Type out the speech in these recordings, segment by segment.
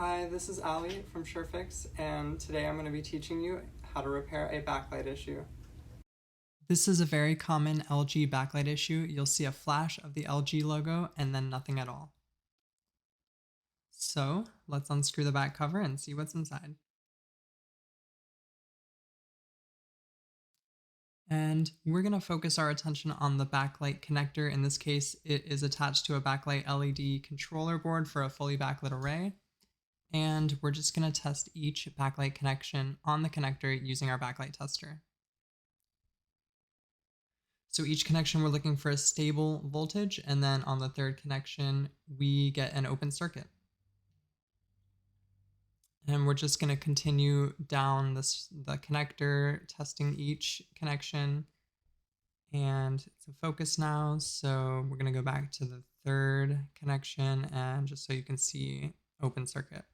Hi, this is Ali from SureFix, and today I'm going to be teaching you how to repair a backlight issue. This is a very common LG backlight issue. You'll see a flash of the LG logo and then nothing at all. So let's unscrew the back cover and see what's inside. And we're going to focus our attention on the backlight connector. In this case, it is attached to a backlight LED controller board for a fully backlit array. And we're just going to test each backlight connection on the connector using our backlight tester. So each connection we're looking for a stable voltage, and then on the third connection we get an open circuit. And we're just going to continue down the connector, testing each connection. And it's in focus now, so we're going to go back to the third connection, and just so you can see open circuit.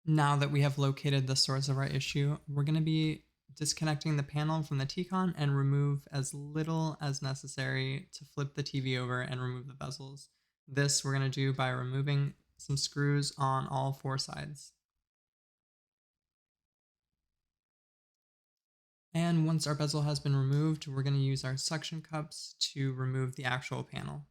Now that we have located the source of our issue, we're going to be disconnecting the panel from the T-con and remove as little as necessary to flip the TV over and remove the bezels. This we're going to do by removing some screws on all four sides. And once our bezel has been removed, we're going to use our suction cups to remove the actual panel.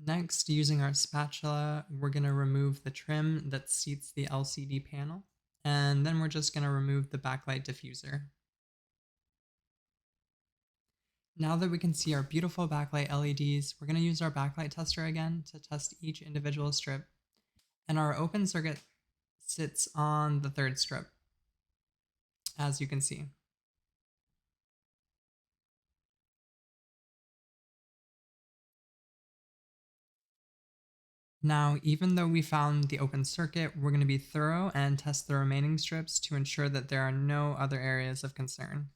Next, using our spatula, we're going to remove the trim that seats the LCD panel, and then we're just going to remove the backlight diffuser. Now that we can see our beautiful backlight LEDs, we're going to use our backlight tester again to test each individual strip, and our open circuit sits on the third strip, as you can see. Now, even though we found the open circuit, we're going to be thorough and test the remaining strips to ensure that there are no other areas of concern.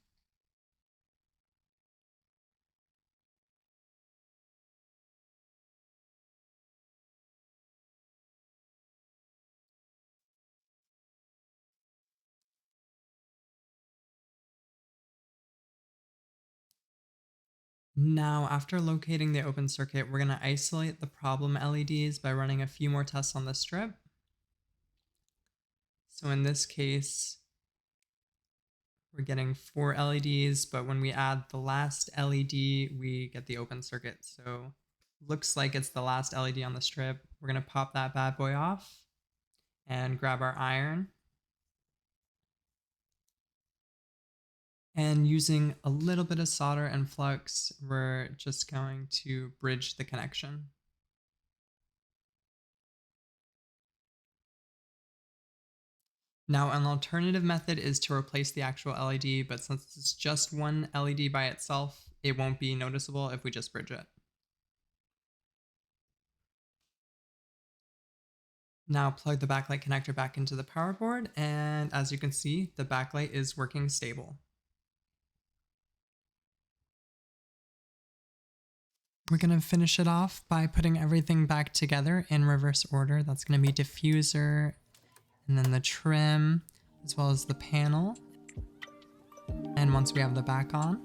Now, after locating the open circuit, we're going to isolate the problem LEDs by running a few more tests on the strip. So in this case, we're getting 4 LEDs, but when we add the last LED, we get the open circuit. So looks like it's the last LED on the strip. We're going to pop that bad boy off and grab our iron. And using a little bit of solder and flux, we're just going to bridge the connection. Now, an alternative method is to replace the actual LED, but since it's just one LED by itself, it won't be noticeable if we just bridge it. Now plug the backlight connector back into the power board, and as you can see, the backlight is working stable. We're going to finish it off by putting everything back together in reverse order. That's going to be diffuser, and then the trim, as well as the panel. And once we have the back on,